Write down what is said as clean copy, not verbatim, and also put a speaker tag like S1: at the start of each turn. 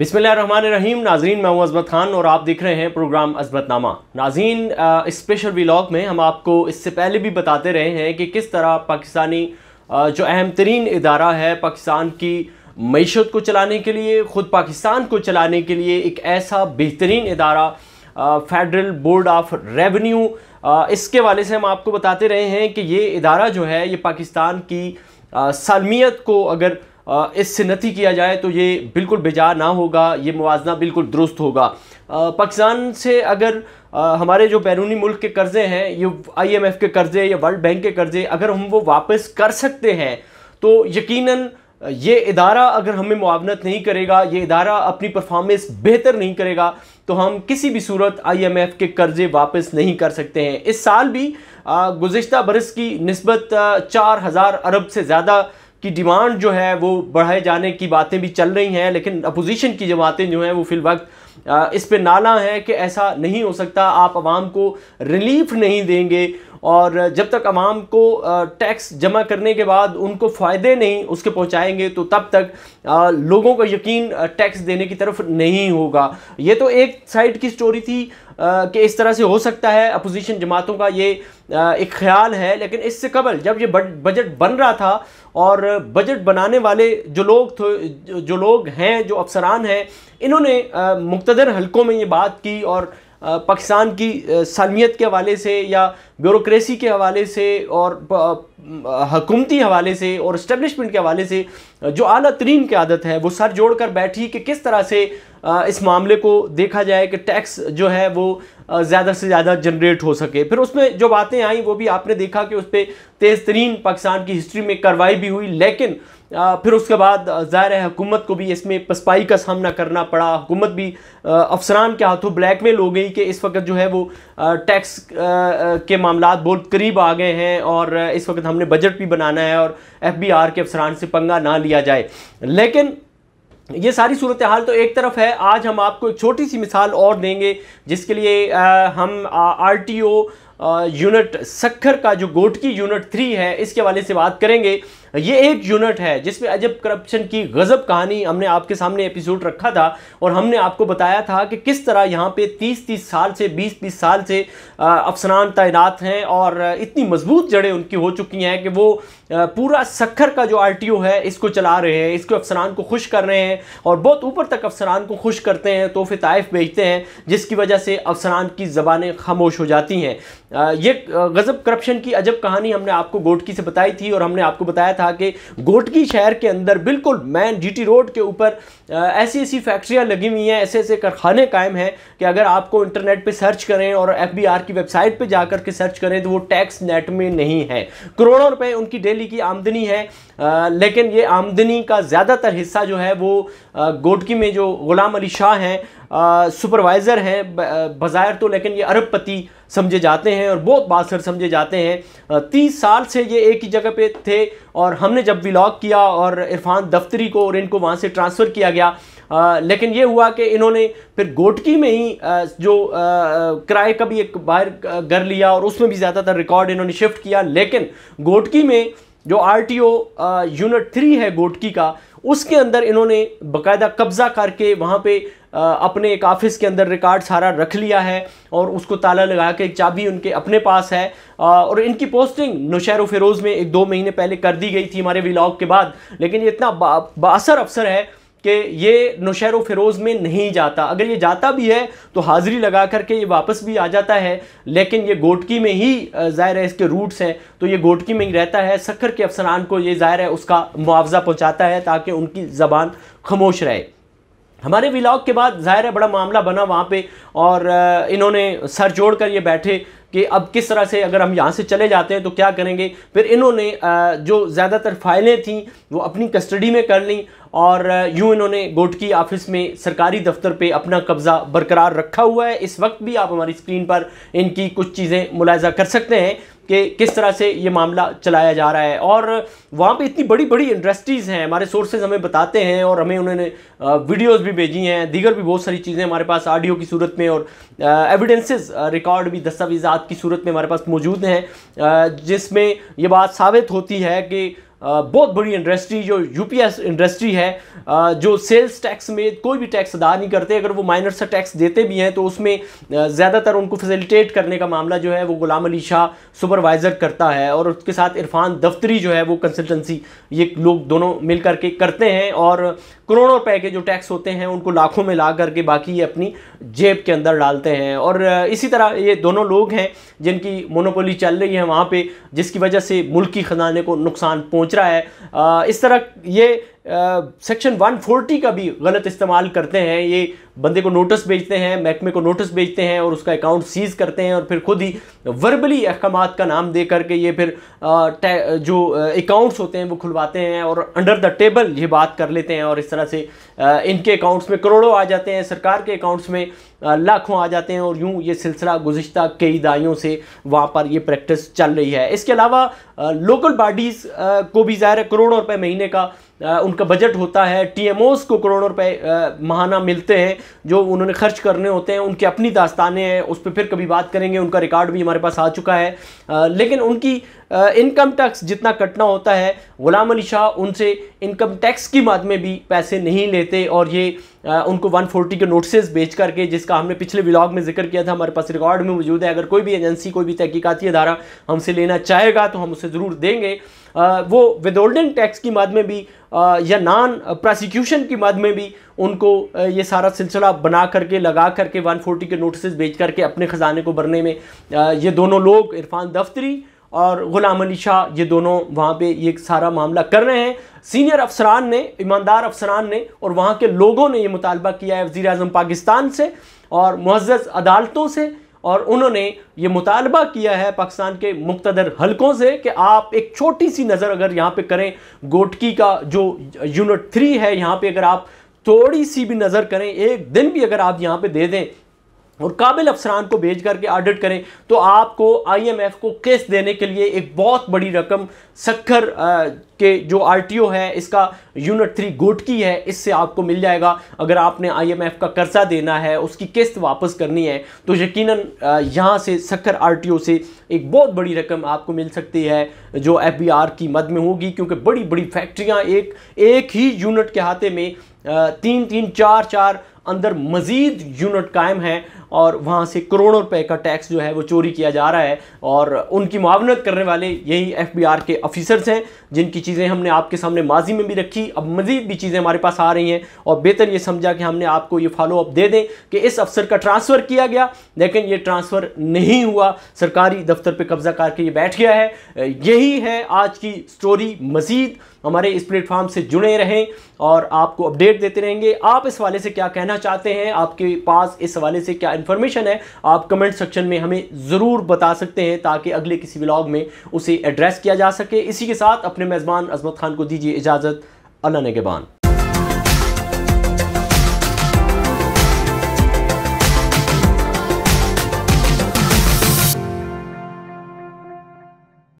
S1: बिस्मिल्लाहिर्रहमानिर्रहीम। नाज़रीन, मैं हूं अज़मत खान और आप देख रहे हैं प्रोग्राम अज़मतनामा। नाज़रीन, इस स्पेशल व्लॉग में हम आपको इससे पहले भी बताते रहे हैं कि किस तरह पाकिस्तानी जो अहम तरीन इदारा है पाकिस्तान की मईशत को चलाने के लिए, ख़ुद पाकिस्तान को चलाने के लिए एक ऐसा बेहतरीन इदारा फेडरल बोर्ड ऑफ रेवेन्यू, इसके वाले से हम आपको बताते रहे हैं कि ये इदारा जो है ये पाकिस्तान की सालमियत को अगर इससे नती किया जाए तो ये बिल्कुल बेजा ना होगा, ये मुवाजना बिल्कुल दुरुस्त होगा। पाकिस्तान से अगर हमारे जो बैरूनी मुल्क के कर्ज़े हैं, ये IMF के कर्ज़े या वर्ल्ड बैंक के कर्ज़े, अगर हम वो वापस कर सकते हैं तो यकीनन ये इदारा अगर हमें मुआवनत नहीं करेगा, ये इदारा अपनी परफॉर्मेंस बेहतर नहीं करेगा तो हम किसी भी सूरत IMF के कर्ज़े वापस नहीं कर सकते हैं। इस साल भी गुज़िश्ता बरस की निस्बत 4000 अरब से ज़्यादा की डिमांड जो है वो बढ़ाए जाने की बातें भी चल रही हैं, लेकिन अपोजिशन की जमातें जो हैं वो फिल वक्त इस पे नाला है कि ऐसा नहीं हो सकता, आप आवाम को रिलीफ नहीं देंगे और जब तक आवाम को टैक्स जमा करने के बाद उनको फ़ायदे नहीं उसके पहुंचाएंगे तो तब तक लोगों का यकीन टैक्स देने की तरफ नहीं होगा। ये तो एक साइड की स्टोरी थी कि इस तरह से हो सकता है, अपोजिशन जमातों का ये एक ख्याल है। लेकिन इससे कबल जब ये बजट बन रहा था और बजट बनाने वाले जो लोग हैं, जो अफसरान हैं, इन्होंने मुख्तदर हलकों में ये बात की और पाकिस्तान की सालमियत के हवाले से या ब्यूरोक्रेसी के हवाले से और हुकूमती हवाले से और इस्टेब्लिशमेंट के हवाले से जो आला तरीन की आदत है वो सर जोड़ कर बैठी कि किस तरह से इस मामले को देखा जाए कि टैक्स जो है वो ज़्यादा से ज़्यादा जनरेट हो सके। फिर उसमें जो बातें आई वो भी आपने देखा कि उस पर तेज़ तरीन पाकिस्तान की हिस्ट्री में कार्रवाई भी हुई, लेकिन फिर उसके बाद ज़ाहिर है हुकूमत को भी इसमें पसपाई का सामना करना पड़ा। हुकूमत भी अफसरान के हाथों ब्लैकमेल हो गई कि इस वक्त जो है वो टैक्स के मामलात बहुत करीब आ गए हैं और इस वक्त हमने बजट भी बनाना है और FBR के अफसरान से पंगा ना लिया जाए। लेकिन ये सारी सूरत हाल तो एक तरफ है। आज हम आपको एक छोटी सी मिसाल और देंगे जिसके लिए हम RTO यूनिट सक्खर का जो गोटकी यूनिट 3 है इसके हवाले से बात करेंगे। ये एक यूनिट है जिसमें अजब करप्शन की गजब कहानी हमने आपके सामने एपिसोड रखा था और हमने आपको बताया था कि किस तरह यहाँ पे 30-30 साल से 20-20 साल से अफसरान तैनात हैं और इतनी मजबूत जड़ें उनकी हो चुकी हैं कि वो पूरा सक्खर का जो RTO है इसको चला रहे हैं, इसको अफसरान को खुश कर रहे हैं और बहुत ऊपर तक अफसरान को खुश करते हैं, तोहफे ताइफ भेजते हैं, जिसकी वजह से अफसरान की ज़बानें खामोश हो जाती हैं। ये गजब करप्शन की अजब कहानी हमने आपको गोटकी से बताई थी और हमने आपको बताया था कि गोटकी शहर के अंदर बिल्कुल मैन GT रोड के ऊपर ऐसी ऐसी फैक्ट्रियाँ लगी हुई हैं, ऐसे ऐसे कारखाने कायम हैं कि अगर आपको इंटरनेट पे सर्च करें और FBR की वेबसाइट पे जाकर के सर्च करें तो वो टैक्स नेट में नहीं है। करोड़ों रुपए उनकी डेली की आमदनी है, लेकिन ये आमदनी का ज़्यादातर हिस्सा जो है वो गोटकी में जो गुलाम अली शाह हैं सुपरवाइज़र हैं बज़ाहिर तो, लेकिन ये अरबपति समझे जाते हैं और बहुत बासर समझे जाते हैं। 30 साल से ये एक ही जगह पे थे और हमने जब व्लॉग किया और इरफान दफ्तरी को और इनको वहाँ से ट्रांसफ़र किया गया, लेकिन ये हुआ कि इन्होंने फिर गोटकी में ही जो किराए का भी एक बाहर घर लिया और उसमें भी ज़्यादातर रिकॉर्ड इन्होंने शिफ्ट किया। लेकिन गोटकी में जो RTO यूनिट 3 है गोटकी का, उसके अंदर इन्होंने बाकायदा कब्ज़ा करके वहाँ पे अपने एक ऑफिस के अंदर रिकॉर्ड सारा रख लिया है और उसको ताला लगा के चाबी उनके अपने पास है और इनकी पोस्टिंग नौशहर फ़िरोज़ में 1-2 महीने पहले कर दी गई थी हमारे व्लॉग के बाद। लेकिन ये इतना बाअसर अफसर है कि ये नौशहर फ़िरोज़ में नहीं जाता, अगर ये जाता भी है तो हाज़िरी लगा करके ये वापस भी आ जाता है, लेकिन ये गोटकी में ही ज़ाहिर है इसके रूट्स हैं तो ये गोटकी में ही रहता है। सक्खर के अफसरान को ये ज़ाहिर है उसका मुआवजा पहुँचाता है ताकि उनकी ज़बान खामोश रहे। हमारे व्लॉग के बाद ज़ाहिर है बड़ा मामला बना वहाँ पे और इन्होंने सर जोड़ कर ये बैठे कि अब किस तरह से अगर हम यहाँ से चले जाते हैं तो क्या करेंगे। फिर इन्होंने जो ज़्यादातर फाइलें थीं वो अपनी कस्टडी में कर लीं और यूँ इन्होंने गोटकी ऑफिस में सरकारी दफ्तर पे अपना कब्ज़ा बरकरार रखा हुआ है। इस वक्त भी आप हमारी स्क्रीन पर इनकी कुछ चीज़ें मुलाहिज़ा कर सकते हैं कि किस तरह से ये मामला चलाया जा रहा है। और वहाँ पे इतनी बड़ी बड़ी इंडस्ट्रीज़ हैं, हमारे सोर्सेज हमें बताते हैं और हमें उन्होंने वीडियोस भी भेजी हैं, दीगर भी बहुत सारी चीज़ें हमारे पास ऑडियो की सूरत में और एविडेंसेस रिकॉर्ड भी दस्तावेज़ात की सूरत में हमारे पास मौजूद हैं, जिसमें ये बात साबित होती है कि बहुत बड़ी इंडस्ट्री जो यूपीएस इंडस्ट्री है, जो सेल्स टैक्स में कोई भी टैक्स अदा नहीं करते, अगर वो माइनर सा टैक्स देते भी हैं तो उसमें ज़्यादातर उनको फैसिलिटेट करने का मामला जो है वो गुलाम अली शाह सुपरवाइज़र करता है, और उसके साथ इरफान दफ्तरी जो है वो कंसल्टेंसी, ये लोग दोनों मिल करके करते हैं, और करोड़ों रुपए के जो टैक्स होते हैं उनको लाखों में ला करके बाकी ये अपनी जेब के अंदर डालते हैं। और इसी तरह ये दोनों लोग हैं जिनकी मोनोपोली चल रही है वहाँ पे, जिसकी वजह से मुल्की खजाने को नुकसान पहुँच रहा है। इस तरह ये सेक्शन 140 का भी गलत इस्तेमाल करते हैं, ये बंदे को नोटिस भेजते हैं, महकमे को नोटिस भेजते हैं और उसका अकाउंट सीज करते हैं, और फिर खुद ही वर्बली अहकामात का नाम दे करके ये फिर जो अकाउंट्स होते हैं वो खुलवाते हैं और अंडर द टेबल ये बात कर लेते हैं, और इस तरह से इनके अकाउंट्स में करोड़ों आ जाते हैं, सरकार के अकाउंट्स में लाखों आ जाते हैं, और यूं ये सिलसिला गुज़िश्ता कई दाइयों से वहाँ पर ये प्रैक्टिस चल रही है। इसके अलावा लोकल बॉडीज़ को भी ज़ाहिर है करोड़ों रुपए महीने का उनका बजट होता है, टीएमओज़ को करोड़ों रुपए माहाना मिलते हैं जो उन्होंने खर्च करने होते हैं, उनकी अपनी दास्तानें हैं, उस पर फिर कभी बात करेंगे, उनका रिकॉर्ड भी हमारे पास आ चुका है। लेकिन उनकी इनकम टैक्स जितना कटना होता है, गुलाम अली शाह उनसे इनकम टैक्स की मद में भी पैसे नहीं लेते, और ये उनको 140 के नोटिस बेच करके, जिसका हमने पिछले व्लॉग में जिक्र किया था, हमारे पास रिकॉर्ड में मौजूद है, अगर कोई भी एजेंसी कोई भी तहकीकाती अदारा हमसे लेना चाहेगा तो हम उसे ज़रूर देंगे। वो विदहोल्डिंग टैक्स की मद में भी या नॉन प्रोसिक्यूशन की मद में भी उनको ये सारा सिलसिला बना करके लगा करके 140 के नोटिस बेच करके अपने ख़जाने को भरने में ये दोनों लोग, इरफान दफ्तरी और गुलाम अली शाह, ये दोनों वहाँ पे ये सारा मामला कर रहे हैं। सीनियर अफसरान ने, ईमानदार अफसरान ने और वहाँ के लोगों ने ये मुतालबा किया है वज़ीर आज़म पाकिस्तान से और मुअज़्ज़ज़ अदालतों से, और उन्होंने ये मुतालबा किया है पाकिस्तान के मुक़्तदर हलकों से कि आप एक छोटी सी नज़र अगर यहाँ पे करें, गोटकी का जो यूनिट 3 है यहाँ पे अगर आप थोड़ी सी भी नज़र करें, एक दिन भी अगर आप यहाँ पे दे दें और काबिल अफसरान को भेज करके ऑडिट करें, तो आपको IMF को केस देने के लिए एक बहुत बड़ी रकम सक्खर के जो RTO है इसका यूनिट 3 गोटकी है, इससे आपको मिल जाएगा। अगर आपने IMF का कर्जा देना है, उसकी किस्त वापस करनी है, तो यकीनन यहाँ से सक्खर RTO से एक बहुत बड़ी रकम आपको मिल सकती है जो FBR की मद में होगी, क्योंकि बड़ी बड़ी फैक्ट्रियाँ एक ही यूनिट के हाथे में 3-3, 4-4 अंदर मज़ीद यूनिट कायम है, और वहाँ से करोड़ों रुपए का टैक्स जो है वो चोरी किया जा रहा है, और उनकी मुआवनत करने वाले यही FBR के ऑफिसर्स हैं, जिनकी चीज़ें हमने आपके सामने माजी में भी रखी, अब मज़ीद भी चीज़ें हमारे पास आ रही हैं, और बेहतर ये समझा कि हमने आपको ये फॉलो अप दे दें कि इस अफसर का ट्रांसफ़र किया गया, लेकिन ये ट्रांसफ़र नहीं हुआ, सरकारी दफ्तर पर कब्जा करके ये बैठ गया है। यही है आज की स्टोरी। मज़ीद हमारे इस प्लेटफॉर्म से जुड़े रहें और आपको अपडेट देते रहेंगे। आप इस हवाले से क्या कहना चाहते हैं, आपके पास इस हवाले से क्या इन्फॉर्मेशन है, आप कमेंट सेक्शन में हमें ज़रूर बता सकते हैं ताकि अगले किसी व्लॉग में उसे एड्रेस किया जा सके। इसी के साथ अपने मेज़बान अज़मत खान को दीजिए इजाज़त। अल्लाह नेगहबान।